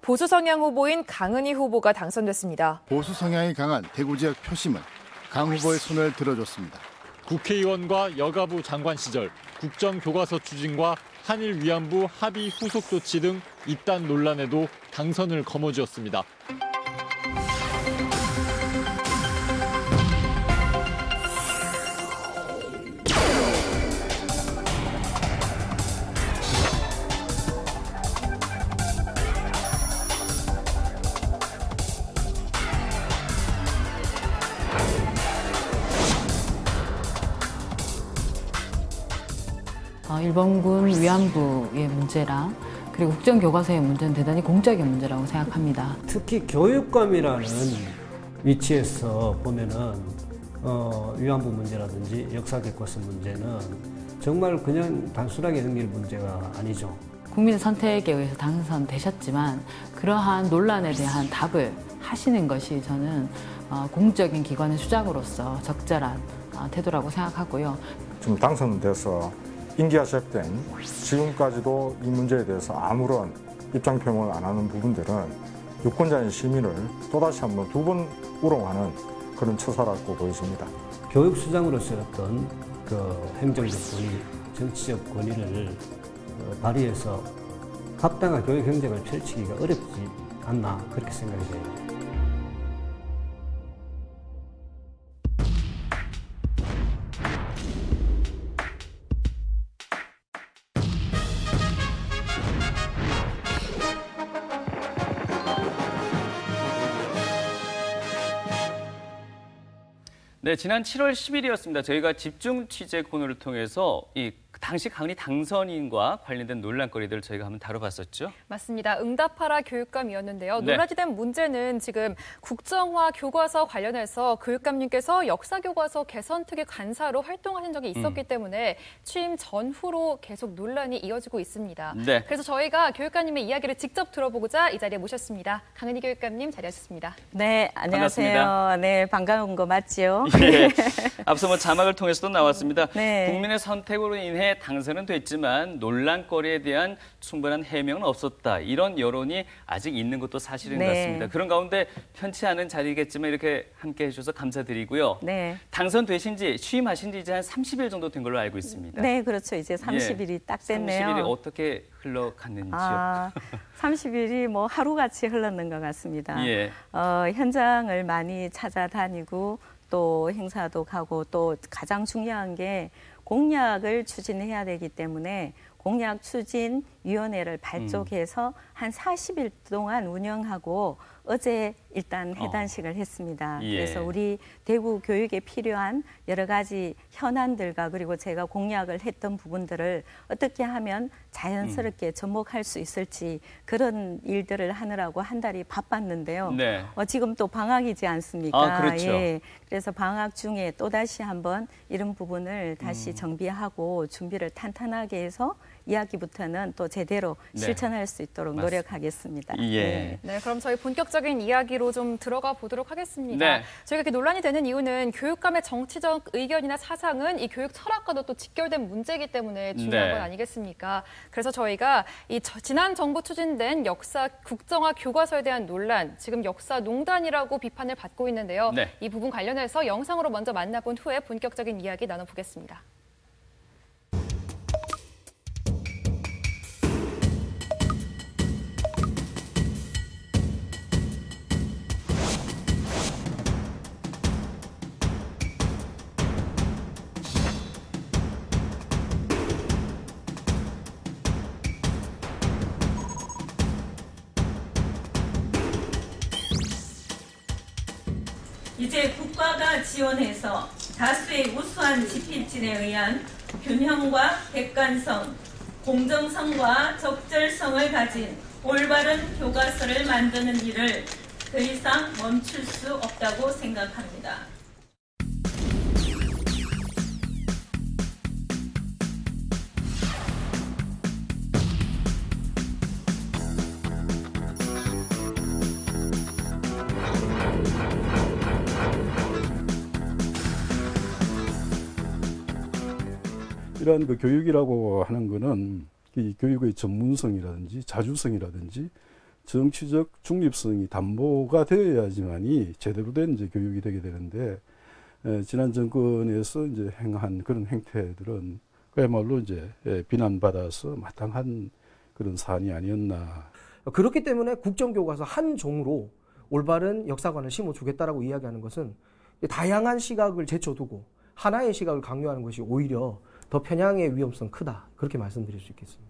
보수 성향 후보인 강은희 후보가 당선됐습니다. 보수 성향이 강한 대구 지역 표심은 강 후보의 손을 들어줬습니다. 국회의원과 여가부 장관 시절 국정교과서 추진과 한일 위안부 합의 후속 조치 등 이딴 논란에도 당선을 거머쥐었습니다. 일본군 위안부의 문제랑 그리고 국정교과서의 문제는 대단히 공적인 문제라고 생각합니다. 특히 교육감이라는 위치에서 보면은 위안부 문제라든지 역사교과서 문제는 정말 그냥 단순하게 넘길 문제가 아니죠. 국민의 선택에 의해서 당선되셨지만 그러한 논란에 대한 답을 하시는 것이 저는 공적인 기관의 수장으로서 적절한 태도라고 생각하고요. 지금 당선돼서 임기가 시작된 지금까지도 이 문제에 대해서 아무런 입장 표명을 안 하는 부분들은 유권자인 시민을 또다시 한번 두 번 우롱하는 그런 처사라고 보여집니다. 교육수장으로서 어떤 그 행정적 권위, 정치적 권위를 발휘해서 합당한 교육 행정을 펼치기가 어렵지 않나 그렇게 생각이 돼요. 네, 지난 7월 10일이었습니다. 저희가 집중 취재 코너를 통해서 당시 강은희 당선인과 관련된 논란거리들을 저희가 한번 다뤄봤었죠. 맞습니다. 응답하라 교육감이었는데요. 네. 논란이 된 문제는 지금 국정화 교과서 관련해서 교육감님께서 역사교과서 개선특위 간사로 활동하신 적이 있었기 때문에 취임 전후로 계속 논란이 이어지고 있습니다. 네. 그래서 저희가 교육감님의 이야기를 직접 들어보고자 이 자리에 모셨습니다. 강은희 교육감님 자리하셨습니다. 네, 안녕하세요. 반갑습니다. 네, 반가운 거 맞지요? 예, 앞서 자막을 통해서도 나왔습니다. 네. 국민의 선택으로 인해 당선은 됐지만 논란거리에 대한 충분한 해명은 없었다. 이런 여론이 아직 있는 것도 사실인 것 네. 같습니다. 그런 가운데 편치 않은 자리겠지만 이렇게 함께 해주셔서 감사드리고요. 네. 당선되신 지, 취임하신 지 이제 한 30일 정도 된 걸로 알고 있습니다. 네, 그렇죠. 이제 30일이 딱 됐네요. 30일이 어떻게 흘러갔는지요? 30일이 뭐 하루같이 흘렀는 것 같습니다. 예. 현장을 많이 찾아다니고 또 행사도 가고 또 가장 중요한 게 공약을 추진해야 되기 때문에 공약 추진위원회를 발족해서 한 40일 동안 운영하고 어제 일단 해단식을 했습니다. 예. 그래서 우리 대구 교육에 필요한 여러 가지 현안들과 그리고 제가 공약을 했던 부분들을 어떻게 하면 자연스럽게 접목할 수 있을지 그런 일들을 하느라고 한 달이 바빴는데요. 네. 지금 또 방학이지 않습니까? 그렇죠. 예. 그래서 방학 중에 또다시 한번 이런 부분을 다시 정비하고 준비를 탄탄하게 해서 이야기부터는 또 제대로 네. 실천할 수 있도록 맞습니다. 노력하겠습니다. 예. 네, 그럼 저희 본격적인 이야기로 좀 들어가 보도록 하겠습니다. 네. 저희가 이렇게 논란이 되는 이유는 교육감의 정치적 의견이나 사상은 이 교육 철학과도 또 직결된 문제이기 때문에 중요한 네. 건 아니겠습니까? 그래서 저희가 지난 정부 추진된 역사 국정화 교과서에 대한 논란, 지금 역사 농단이라고 비판을 받고 있는데요. 네. 이 부분 관련해서 영상으로 먼저 만나본 후에 본격적인 이야기 나눠보겠습니다. 이제 국가가 지원해서 다수의 우수한 집필진에 의한 균형과 객관성, 공정성과 적절성을 가진 올바른 교과서를 만드는 일을 더 이상 멈출 수 없다고 생각합니다. 이러한 그 교육이라고 하는 것은 이 교육의 전문성이라든지 자주성이라든지 정치적 중립성이 담보가 되어야지만이 제대로 된 이제 교육이 되게 되는데 지난 정권에서 이제 행한 그런 행태들은 그야말로 이제 비난받아서 마땅한 그런 사안이 아니었나. 그렇기 때문에 국정교과서 한 종으로 올바른 역사관을 심어주겠다라고 이야기하는 것은 다양한 시각을 제쳐두고 하나의 시각을 강요하는 것이 오히려 더 편향의 위험성 크다. 그렇게 말씀드릴 수 있겠습니다.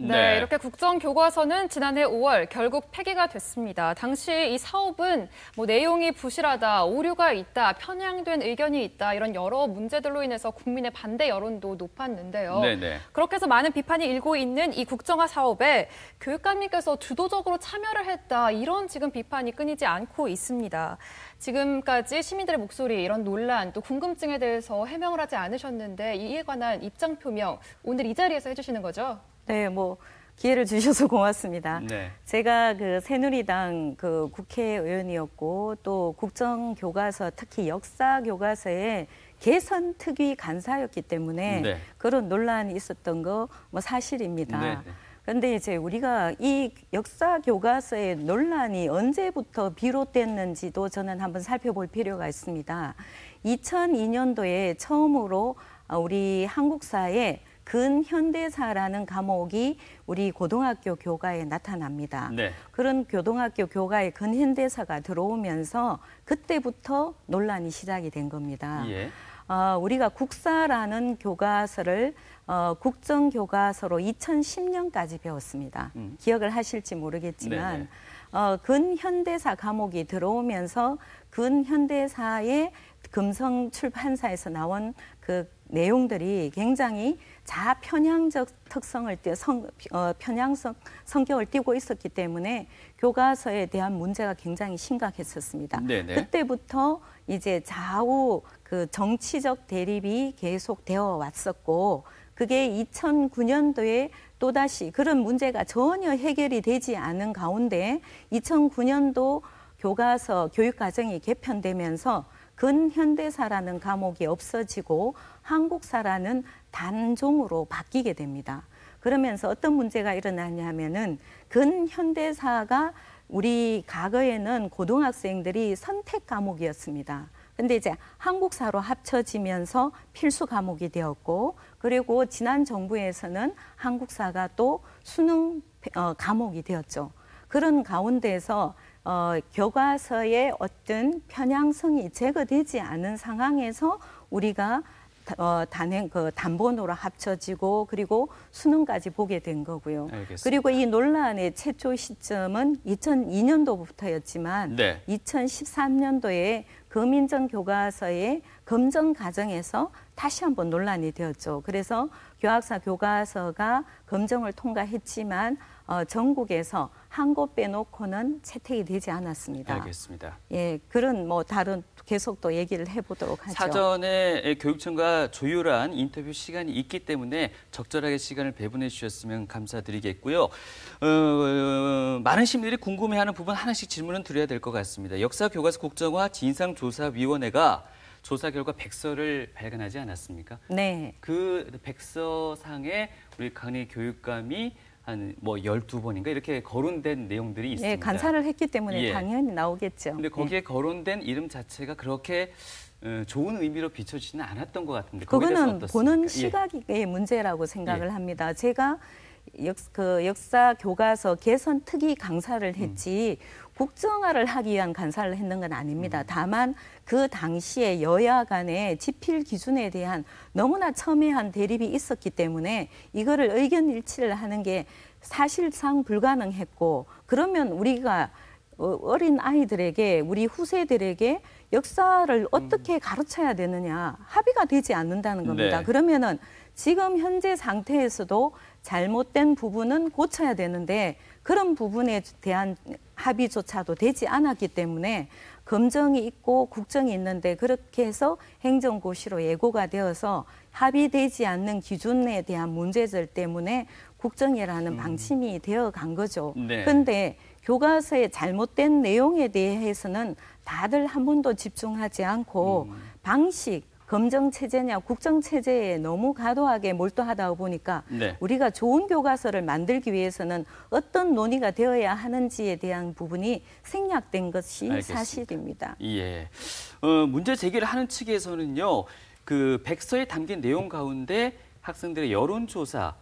네, 이렇게 국정교과서는 지난해 5월 결국 폐기가 됐습니다. 당시 이 사업은 내용이 부실하다, 오류가 있다, 편향된 의견이 있다 이런 여러 문제들로 인해서 국민의 반대 여론도 높았는데요. 네네. 그렇게 해서 많은 비판이 일고 있는 이 국정화 사업에 교육감님께서 주도적으로 참여를 했다 이런 지금 비판이 끊이지 않고 있습니다. 지금까지 시민들의 목소리, 이런 논란, 또 궁금증에 대해서 해명을 하지 않으셨는데 이에 관한 입장 표명 오늘 이 자리에서 해주시는 거죠? 네, 기회를 주셔서 고맙습니다. 네. 제가 새누리당 국회의원이었고 또 국정교과서, 특히 역사교과서의 개선 특위 간사였기 때문에 네. 그런 논란이 있었던 거 사실입니다. 네. 그런데 이제 우리가 이 역사교과서의 논란이 언제부터 비롯됐는지도 저는 한번 살펴볼 필요가 있습니다. 2002년도에 처음으로 우리 한국사에 근현대사라는 과목이 우리 고등학교 교과에 나타납니다. 네. 그런 고등학교 교과에 근현대사가 들어오면서 그때부터 논란이 시작이 된 겁니다. 예. 우리가 국사라는 교과서를 국정교과서로 2010년까지 배웠습니다. 기억을 하실지 모르겠지만 근현대사 과목이 들어오면서 근현대사의 금성 출판사에서 나온 그 내용들이 굉장히 자편향적 특성을 편향성 성격을 띠고 있었기 때문에 교과서에 대한 문제가 굉장히 심각했었습니다. 네네. 그때부터 이제 좌우 정치적 대립이 계속되어 왔었고 그게 2009년도에 또다시 그런 문제가 전혀 해결이 되지 않은 가운데 2009년도 교과서 교육과정이 개편되면서 근현대사라는 과목이 없어지고 한국사라는 단종으로 바뀌게 됩니다. 그러면서 어떤 문제가 일어나냐면은 근현대사가 우리 과거에는 고등학생들이 선택 과목이었습니다. 근데 이제 한국사로 합쳐지면서 필수 과목이 되었고 그리고 지난 정부에서는 한국사가 또 수능 과목이 되었죠. 그런 가운데서 교과서의 어떤 편향성이 제거되지 않은 상황에서 우리가 단본으로 합쳐지고 그리고 수능까지 보게 된 거고요. 알겠습니다. 그리고 이 논란의 최초 시점은 2002년도부터였지만 네. 2013년도에 금인정 교과서의 검정 과정에서 다시 한번 논란이 되었죠. 그래서 교학사 교과서가 검정을 통과했지만 전국에서 한 곳 빼놓고는 채택이 되지 않았습니다. 알겠습니다. 예, 그런 뭐 다른 계속 또 얘기를 해보도록 하죠. 사전에 교육청과 조율한 인터뷰 시간이 있기 때문에 적절하게 시간을 배분해 주셨으면 감사드리겠고요. 많은 시민들이 궁금해하는 부분 하나씩 질문을 드려야 될 것 같습니다. 역사교과서 국정화 진상조사위원회가 조사 결과 백서를 발간하지 않았습니까? 네. 그 백서상에 우리 강의 교육감이 한 뭐 12번인가 이렇게 거론된 내용들이 있습니다. 네, 간사를 했기 때문에 예. 당연히 나오겠죠. 근데 거기에 거론된 이름 자체가 그렇게 좋은 의미로 비춰지지는 않았던 것 같은데 거기에 대해서 그거는 어떻습니까? 보는 예. 시각의 문제라고 생각을 예. 합니다. 제가 역사 교과서 개선 특위 강사를 했지 국정화를 하기 위한 간사를 했는 건 아닙니다. 다만 그 당시에 여야 간의 집필 기준에 대한 너무나 첨예한 대립이 있었기 때문에 이거를 의견 일치를 하는 게 사실상 불가능했고, 그러면 우리가 어린 아이들에게, 우리 후세들에게 역사를 어떻게 가르쳐야 되느냐, 합의가 되지 않는다는 겁니다. 네. 그러면은 지금 현재 상태에서도 잘못된 부분은 고쳐야 되는데 그런 부분에 대한 합의조차도 되지 않았기 때문에 검정이 있고 국정이 있는데 그렇게 해서 행정고시로 예고가 되어서 합의되지 않는 기준에 대한 문제들 때문에 국정이라는 방침이 되어 간 거죠. 그런데 네. 교과서의 잘못된 내용에 대해서는 다들 한 번도 집중하지 않고 방식, 검정체제냐 국정체제에 너무 과도하게 몰두하다 보니까 네. 우리가 좋은 교과서를 만들기 위해서는 어떤 논의가 되어야 하는지에 대한 부분이 생략된 것이 알겠습니다. 사실입니다. 예. 문제 제기를 하는 측에서는요, 그 백서에 담긴 내용 가운데 학생들의 여론조사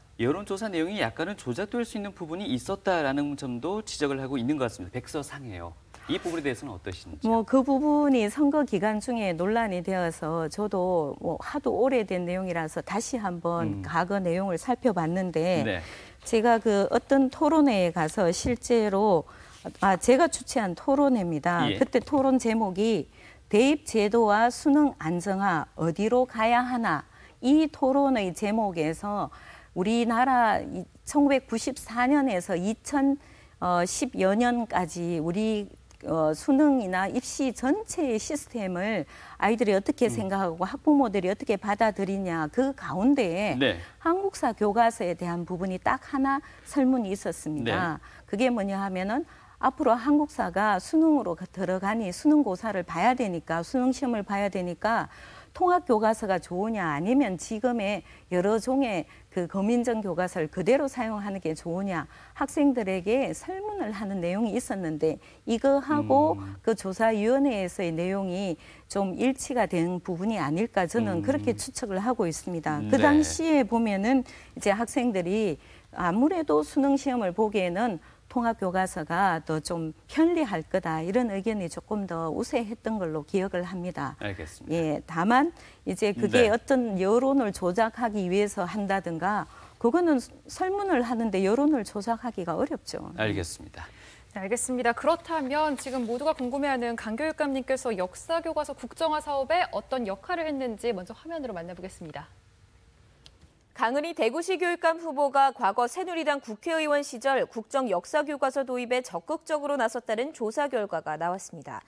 내용이 약간은 조작될 수 있는 부분이 있었다라는 점도 지적을 하고 있는 것 같습니다. 백서상에요. 이 부분에 대해서는 어떠신지? 그 부분이 선거 기간 중에 논란이 되어서 저도 하도 오래된 내용이라서 다시 한번 과거 내용을 살펴봤는데 네. 제가 그 어떤 토론회에 가서 실제로 제가 주최한 토론회입니다. 예. 그때 토론 제목이 대입 제도와 수능 안정화 어디로 가야 하나, 이 토론의 제목에서 우리나라 1994년에서 2010여 년까지 우리 수능이나 입시 전체의 시스템을 아이들이 어떻게 생각하고 학부모들이 어떻게 받아들이냐, 그 가운데에 네. 한국사 교과서에 대한 부분이 딱 하나 설문이 있었습니다. 네. 그게 뭐냐 하면은 앞으로 한국사가 수능으로 들어가니 수능고사를 봐야 되니까, 수능시험을 봐야 되니까 통합교과서가 좋으냐 아니면 지금의 여러 종의 그 검인정 교과서를 그대로 사용하는 게 좋으냐, 학생들에게 설문을 하는 내용이 있었는데 이거하고 그 조사위원회에서의 내용이 좀 일치가 된 부분이 아닐까, 저는 그렇게 추측을 하고 있습니다. 그 네. 당시에 보면은 이제 학생들이 아무래도 수능시험을 보기에는 통합교과서가 더 좀 편리할 거다, 이런 의견이 조금 더 우세했던 걸로 기억을 합니다. 알겠습니다. 예, 다만 이제 그게 네. 어떤 여론을 조작하기 위해서 한다든가, 그거는 설문을 하는데 여론을 조작하기가 어렵죠. 알겠습니다. 네, 알겠습니다. 그렇다면 지금 모두가 궁금해하는 강 교육감님께서 역사교과서 국정화 사업에 어떤 역할을 했는지 먼저 화면으로 만나보겠습니다. 강은희 대구시 교육감 후보가 과거 새누리당 국회의원 시절 국정 역사교과서 도입에 적극적으로 나섰다는 조사 결과가 나왔습니다.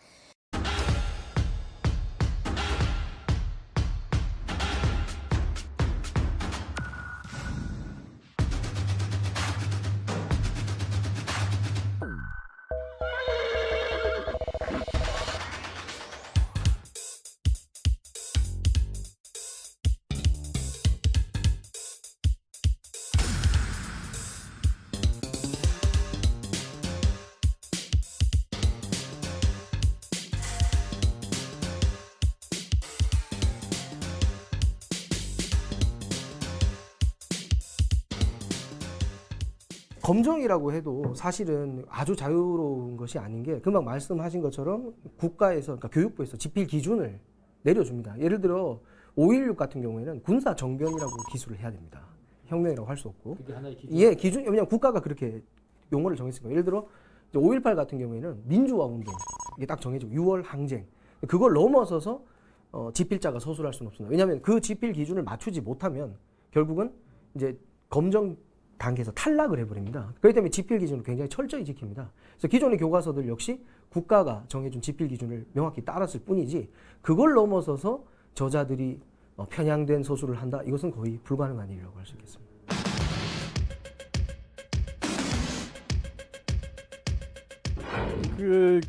검정이라고 해도 사실은 아주 자유로운 것이 아닌 게, 금방 말씀하신 것처럼 국가에서, 그러니까 교육부에서 집필 기준을 내려줍니다. 예를 들어 5.16 같은 경우에는 군사 정변이라고 기술을 해야 됩니다. 혁명이라고 할 수 없고. 그게 하나의 기준. 예, 기준. 왜냐하면 국가가 그렇게 용어를 정했으니까. 예를 들어 5.18 같은 경우에는 민주화 운동, 이게 딱 정해지고 6월 항쟁. 그걸 넘어서서 지필자가 서술할 수는 없습니다. 왜냐하면 그 지필 기준을 맞추지 못하면 결국은 이제 검정 단계에서 탈락을 해버립니다. 그렇기 때문에 지필 기준을 굉장히 철저히 지킵니다. 그래서 기존의 교과서들 역시 국가가 정해준 지필 기준을 명확히 따랐을 뿐이지 그걸 넘어서서 저자들이 편향된 서술을 한다. 이것은 거의 불가능한 일이라고 할 수 있겠습니다.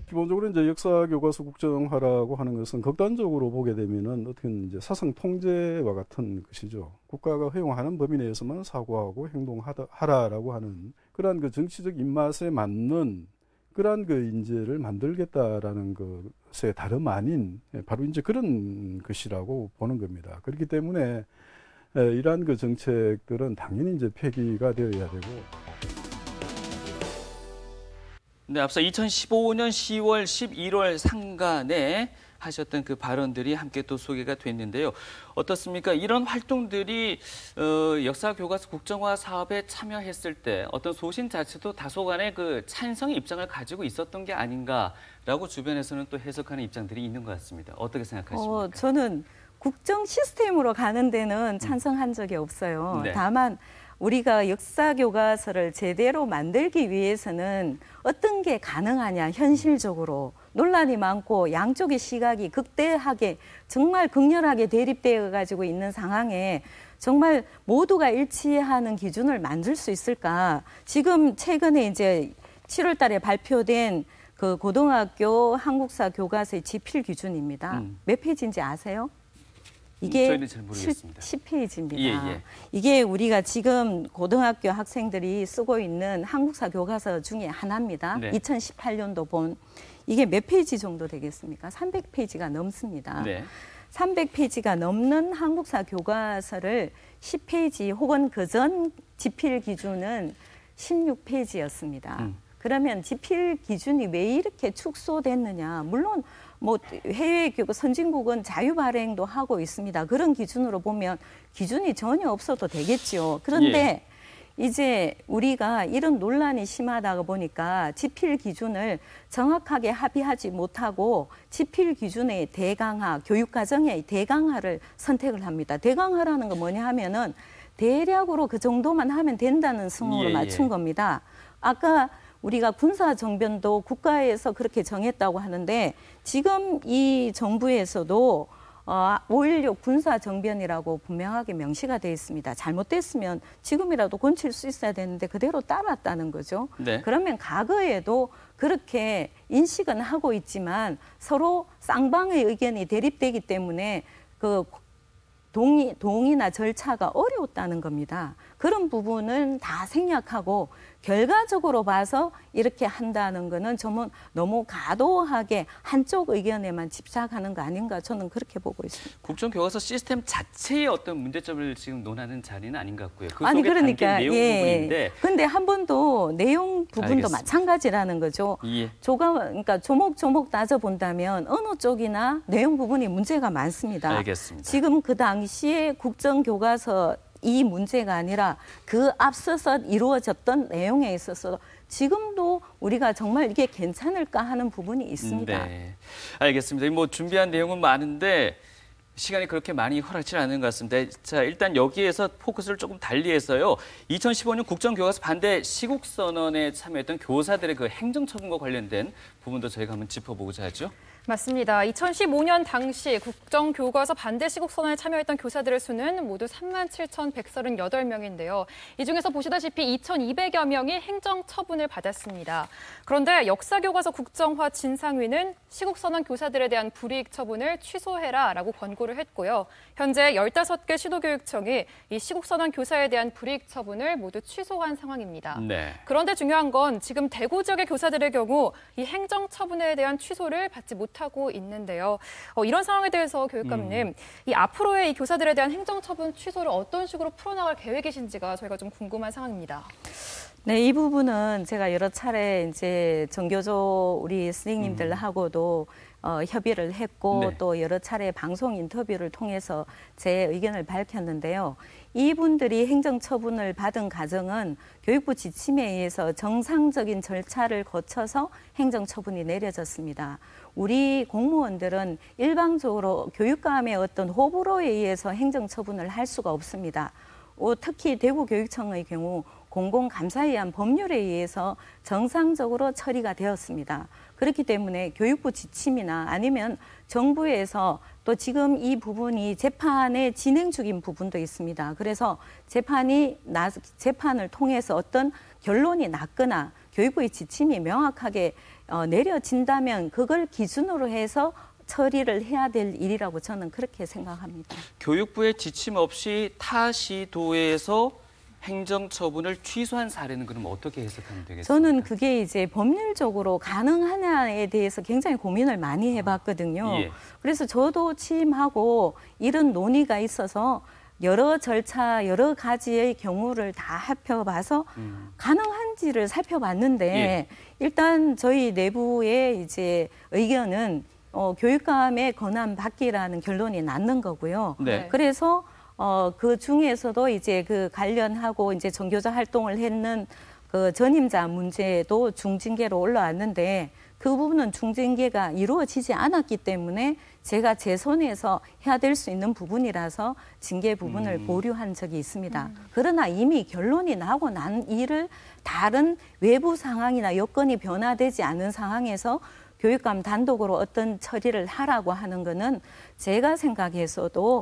기본적으로 이제 역사 교과서 국정화라고 하는 것은 극단적으로 보게 되면은 어떻게 이제 사상 통제와 같은 것이죠. 국가가 허용하는 범위 내에서만 사고하고 행동하라라고 하는 그러한 그 정치적 입맛에 맞는 그러한 그 인재를 만들겠다라는 것의 다름 아닌 바로 이제 그런 것이라고 보는 겁니다. 그렇기 때문에 이러한 그 정책들은 당연히 이제 폐기가 되어야 되고. 네, 앞서 2015년 10월, 11월 상간에 하셨던 그 발언들이 함께 또 소개가 됐는데요. 어떻습니까? 이런 활동들이 역사 교과서 국정화 사업에 참여했을 때 어떤 소신 자체도 다소간의 그 찬성의 입장을 가지고 있었던 게 아닌가라고 주변에서는 또 해석하는 입장들이 있는 것 같습니다. 어떻게 생각하십니까? 저는 국정 시스템으로 가는 데는 찬성한 적이 없어요. 네. 다만 우리가 역사 교과서를 제대로 만들기 위해서는 어떤 게 가능하냐, 현실적으로 논란이 많고 양쪽의 시각이 극대하게 정말 극렬하게 대립되어 가지고 있는 상황에 정말 모두가 일치하는 기준을 만들 수 있을까? 지금 최근에 이제 7월 달에 발표된 그 고등학교 한국사 교과서의 지필 기준입니다. 몇 페이지인지 아세요? 이게 저희는 잘 모르겠습니다. 10페이지입니다. 예. 이게 우리가 지금 고등학교 학생들이 쓰고 있는 한국사 교과서 중에 하나입니다. 네. 2018년도 본. 이게 몇 페이지 정도 되겠습니까? 300페이지가 넘습니다. 네. 300페이지가 넘는 한국사 교과서를 10페이지 혹은 그전 지필 기준은 16페이지였습니다. 그러면 지필 기준이 왜 이렇게 축소됐느냐? 물론 뭐 해외 교육 선진국은 자유 발행도 하고 있습니다. 그런 기준으로 보면 기준이 전혀 없어도 되겠죠. 그런데 이제 우리가 이런 논란이 심하다 보니까 지필 기준을 정확하게 합의하지 못하고 지필 기준의 대강화, 교육과정의 대강화를 선택을 합니다. 대강화라는 건 뭐냐 하면은 대략으로 그 정도만 하면 된다는 승으로 맞춘 겁니다. 아까 우리가 군사정변도 국가에서 그렇게 정했다고 하는데 지금 이 정부에서도 5.16 군사정변이라고 분명하게 명시가 되어 있습니다. 잘못됐으면 지금이라도 고칠 수 있어야 되는데 그대로 따랐다는 거죠. 네. 그러면 과거에도 그렇게 인식은 하고 있지만 서로 쌍방의 의견이 대립되기 때문에 그 동의나 절차가 어려웠다는 겁니다. 그런 부분은 다 생략하고 결과적으로 봐서 이렇게 한다는 거는 저는 너무 과도하게 한쪽 의견에만 집착하는 거 아닌가 저는 그렇게 보고 있습니다. 국정교과서 시스템 자체의 어떤 문제점을 지금 논하는 자리는 아닌 것 같고요. 그 아니 속에 그러니까 담긴 내용 부분인데. 근데 한 번도 내용 부분도 알겠습니다. 마찬가지라는 거죠. 그러니까 조목조목 따져본다면 어느 쪽이나 내용 부분이 문제가 많습니다. 알겠습니다. 지금 그 당시에 국정교과서 이 문제가 아니라 그 앞서서 이루어졌던 내용에 있어서 지금도 우리가 정말 이게 괜찮을까 하는 부분이 있습니다. 네, 알겠습니다. 뭐 준비한 내용은 많은데 시간이 그렇게 많이 허락치 않은 것 같습니다. 자, 일단 여기에서 포커스를 조금 달리해서요. 2015년 국정교과서 반대 시국선언에 참여했던 교사들의 그 행정처분과 관련된 부분도 저희가 한번 짚어보고자 하죠. 맞습니다. 2015년 당시 국정교과서 반대 시국선언에 참여했던 교사들의 수는 모두 37,138명인데요. 이 중에서 보시다시피 2,200여 명이 행정처분을 받았습니다. 그런데 역사교과서 국정화 진상위는 시국선언 교사들에 대한 불이익 처분을 취소해라라고 권고를 했고요. 현재 15개 시도교육청이 이 시국선언 교사에 대한 불이익 처분을 모두 취소한 상황입니다. 네. 그런데 중요한 건 지금 대구 지역의 교사들의 경우 이 행정처분에 대한 취소를 받지 못하고 있는데요. 이런 상황에 대해서 교육감님, 이 앞으로의 이 교사들에 대한 행정처분 취소를 어떤 식으로 풀어나갈 계획이신지가 저희가 좀 궁금한 상황입니다. 네, 이 부분은 제가 여러 차례 이제 정교조 우리 선생님들하고도 협의를 했고 네. 또 여러 차례 방송 인터뷰를 통해서 제 의견을 밝혔는데요. 이분들이 행정처분을 받은 과정은 교육부 지침에 의해서 정상적인 절차를 거쳐서 행정처분이 내려졌습니다. 우리 공무원들은 일방적으로 교육감의 어떤 호불호에 의해서 행정처분을 할 수가 없습니다. 특히 대구교육청의 경우 공공감사에 의한 법률에 의해서 정상적으로 처리가 되었습니다. 그렇기 때문에 교육부 지침이나 아니면 정부에서 또 지금 이 부분이 재판에 진행 중인 부분도 있습니다. 그래서 재판을 통해서 어떤 결론이 났거나 교육부의 지침이 명확하게 내려진다면 그걸 기준으로 해서 처리를 해야 될 일이라고 저는 그렇게 생각합니다. 교육부의 지침 없이 타 시도에서 행정처분을 취소한 사례는 그럼 어떻게 해석하면 되겠습니까? 저는 그게 이제 법률적으로 가능하냐에 대해서 굉장히 고민을 많이 해봤거든요. 예. 그래서 저도 취임하고 이런 논의가 있어서 여러 절차, 여러 가지의 경우를 다 살펴봐서 가능한지를 살펴봤는데 예. 일단 저희 내부의 이제 의견은 교육감의 권한 받기라는 결론이 났는 거고요. 네. 그래서 그 중에서도 이제 그 관련하고 이제 전교조 활동을 했는 그 전임자 문제도 중징계로 올라왔는데 그 부분은 중징계가 이루어지지 않았기 때문에 제가 제 손에서 해야 될 수 있는 부분이라서 징계 부분을 보류한 적이 있습니다. 그러나 이미 결론이 나고 난 일을 다른 외부 상황이나 여건이 변화되지 않은 상황에서 교육감 단독으로 어떤 처리를 하라고 하는 거는 제가 생각해서도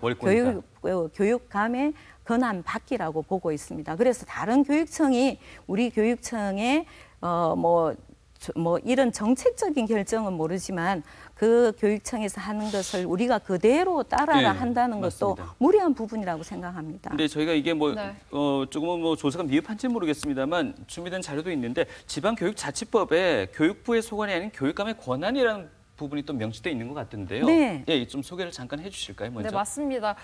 교육감의 권한 받기라고 보고 있습니다. 그래서 다른 교육청이 우리 교육청에 이런 정책적인 결정은 모르지만 그 교육청에서 하는 것을 우리가 그대로 따라라 한다는 것도 맞습니다. 무리한 부분이라고 생각합니다. 근데 저희가 이게 조금은 조사가 미흡한지 모르겠습니다만 준비된 자료도 있는데 지방교육자치법에 교육부의 소관이 아닌 교육감의 권한이라는 부분이 또 명시되어 있는 것 같은데요. 네. 예, 좀 소개를 잠깐 해주실까요, 먼저? 네, 맞습니다.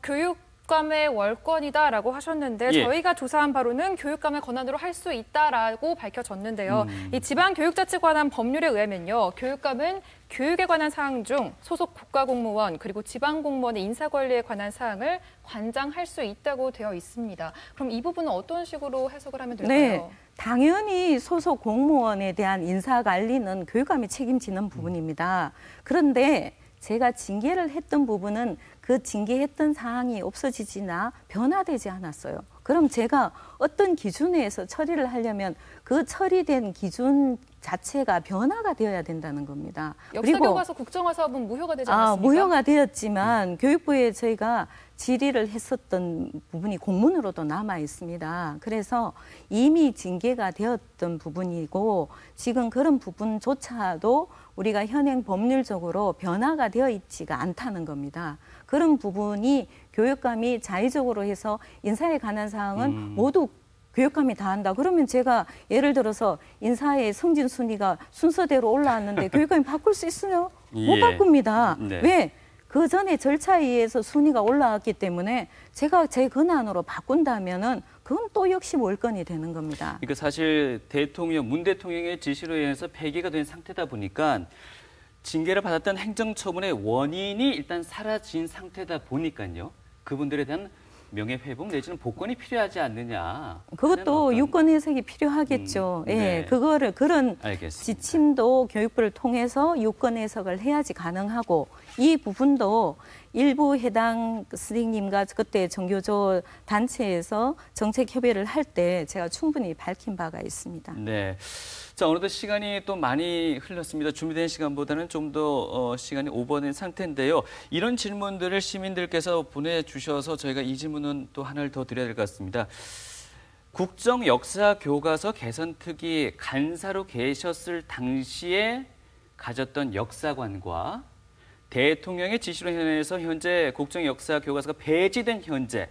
교육감의 월권이다라고 하셨는데 예. 저희가 조사한 바로는 교육감의 권한으로 할 수 있다라고 밝혀졌는데요. 이 지방교육자치 관한 법률에 의하면요. 교육감은 교육에 관한 사항 중 소속 국가공무원 그리고 지방공무원의 인사관리에 관한 사항을 관장할 수 있다고 되어 있습니다. 그럼 이 부분은 어떤 식으로 해석을 하면 될까요? 네, 당연히 소속 공무원에 대한 인사관리는 교육감이 책임지는 부분입니다. 그런데 제가 징계를 했던 부분은 그 징계했던 사항이 없어지지나 변화되지 않았어요. 그럼 제가 어떤 기준에서 처리를 하려면 그 처리된 기준 자체가 변화가 되어야 된다는 겁니다. 역사교과서 국정화 사업은 무효가 되지 않았습니까? 무효가 되었지만 교육부에 저희가 질의를 했었던 부분이 공문으로도 남아 있습니다. 그래서 이미 징계가 되었던 부분이고 지금 그런 부분조차도 우리가 현행 법률적으로 변화가 되어 있지가 않다는 겁니다. 그런 부분이 교육감이 자의적으로 해서 인사에 관한 사항은 모두 교육감이 다 한다. 그러면 제가 예를 들어서 인사의 성진 순위가 순서대로 올라왔는데 교육감이 바꿀 수 있어요? 못 바꿉니다. 네. 왜? 그 전에 절차에 의해서 순위가 올라왔기 때문에 제가 제 권한으로 바꾼다면은 그건 또 역시 월권이 되는 겁니다. 그러니까 사실 문 대통령의 지시로 인해서 폐기가 된 상태다 보니까 징계를 받았던 행정처분의 원인이 일단 사라진 상태다 보니까요. 그분들에 대한 명예회복 내지는 복권이 필요하지 않느냐. 그것도 유권 해석이 필요하겠죠. 네. 그런 알겠습니다. 지침도 교육부를 통해서 유권 해석을 해야지 가능하고 이 부분도 일부 해당 선생님과 그때 전교조 단체에서 정책 협의를 할 때 제가 충분히 밝힌 바가 있습니다. 네. 자, 어느덧 시간이 또 많이 흘렀습니다. 준비된 시간보다는 좀 더 시간이 오버된 상태인데요. 이런 질문들을 시민들께서 보내주셔서 저희가 이 질문은 또 하나를 더 드려야 될 것 같습니다. 국정역사교과서 개선특위 간사로 계셨을 당시에 가졌던 역사관과 대통령의 지시로 인해서 현재 국정역사교과서가 폐지된 현재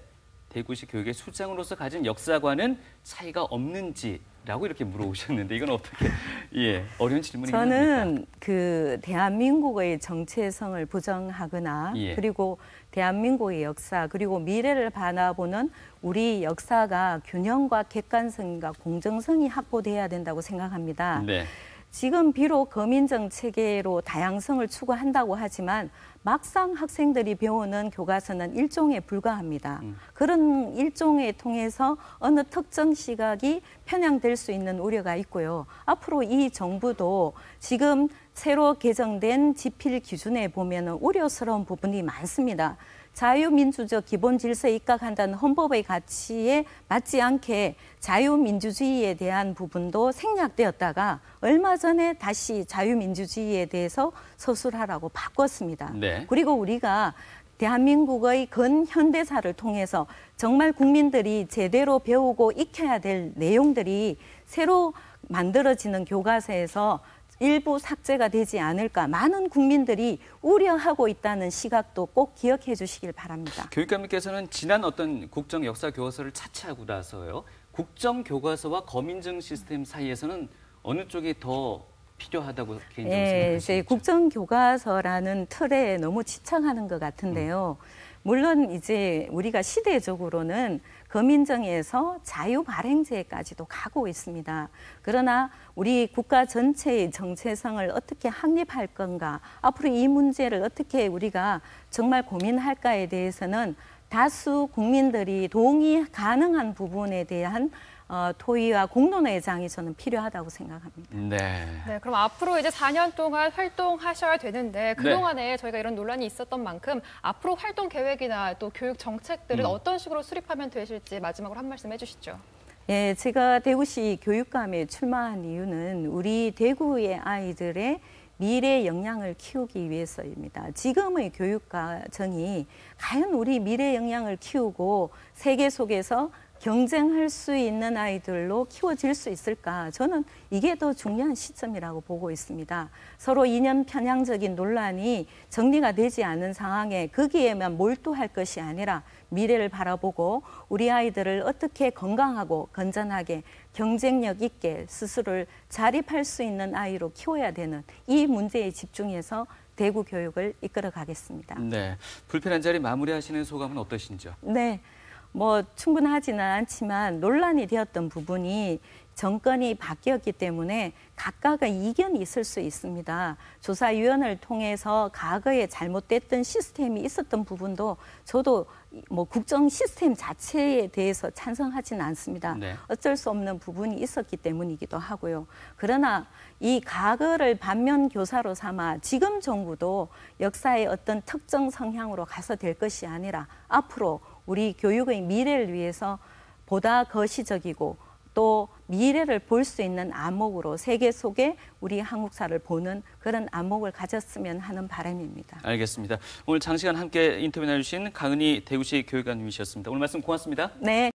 대구시 교육의 수장으로서 가진 역사관은 차이가 없는지라고 이렇게 물어보셨는데 이건 어떻게 어려운 질문이긴 합니까? 저는 그 대한민국의 정체성을 부정하거나 그리고 대한민국의 역사 그리고 미래를 바라보는 우리 역사가 균형과 객관성과 공정성이 확보돼야 된다고 생각합니다. 네. 지금 비록 거민정 체계로 다양성을 추구한다고 하지만 막상 학생들이 배우는 교과서는 일종에 불과합니다. 그런 일종에 통해서 어느 특정 시각이 편향될 수 있는 우려가 있고요. 앞으로 이 정부도 지금 새로 개정된 지필 기준에 보면 우려스러운 부분이 많습니다. 자유민주적 기본 질서에 입각한다는 헌법의 가치에 맞지 않게 자유민주주의에 대한 부분도 생략되었다가 얼마 전에 다시 자유민주주의에 대해서 서술하라고 바꿨습니다. 네. 그리고 우리가 대한민국의 근현대사를 통해서 정말 국민들이 제대로 배우고 익혀야 될 내용들이 새로 만들어지는 교과서에서 일부 삭제가 되지 않을까, 많은 국민들이 우려하고 있다는 시각도 꼭 기억해 주시길 바랍니다. 교육감님께서는 지난 어떤 국정 역사 교과서를 차치하고 나서요, 국정 교과서와 거민정 시스템 사이에서는 어느 쪽이 더 필요하다고 개인적으로 생각하시죠? 국정 교과서라는 틀에 너무 집착하는 것 같은데요. 물론 이제 우리가 시대적으로는 거민정에서 자유 발행제까지도 가고 있습니다. 그러나 우리 국가 전체의 정체성을 어떻게 확립할 건가, 앞으로 이 문제를 어떻게 우리가 정말 고민할까에 대해서는 다수 국민들이 동의 가능한 부분에 대한 토의와 공론회장이 저는 필요하다고 생각합니다. 네. 그럼 앞으로 이제 4년 동안 활동하셔야 되는데 그동안에 저희가 이런 논란이 있었던 만큼 앞으로 활동 계획이나 또 교육 정책들은 어떤 식으로 수립하면 되실지 마지막으로 한 말씀 해주시죠. 예, 제가 대구시 교육감에 출마한 이유는 우리 대구의 아이들의 미래 역량을 키우기 위해서입니다. 지금의 교육 과정이 과연 우리 미래 역량을 키우고 세계 속에서 경쟁할 수 있는 아이들로 키워질 수 있을까? 저는 이게 더 중요한 시점이라고 보고 있습니다. 서로 이념 편향적인 논란이 정리가 되지 않은 상황에 거기에만 몰두할 것이 아니라 미래를 바라보고 우리 아이들을 어떻게 건강하고 건전하게 경쟁력 있게 스스로를 자립할 수 있는 아이로 키워야 되는 이 문제에 집중해서 대구 교육을 이끌어 가겠습니다. 네, 불편한 자리 마무리하시는 소감은 어떠신지요? 네. 충분하지는 않지만 논란이 되었던 부분이 정권이 바뀌었기 때문에 각각의 이견이 있을 수 있습니다. 조사위원회를 통해서 과거에 잘못됐던 시스템이 있었던 부분도 저도 국정 시스템 자체에 대해서 찬성하지는 않습니다. 네. 어쩔 수 없는 부분이 있었기 때문이기도 하고요. 그러나 이 과거를 반면 교사로 삼아 지금 정부도 역사의 어떤 특정 성향으로 가서 될 것이 아니라 앞으로 우리 교육의 미래를 위해서 보다 거시적이고 또 미래를 볼 수 있는 안목으로 세계 속에 우리 한국사를 보는 그런 안목을 가졌으면 하는 바람입니다. 알겠습니다. 오늘 장시간 함께 인터뷰 나주신 강은희 대구시 교육감님이셨습니다. 오늘 말씀 고맙습니다. 네.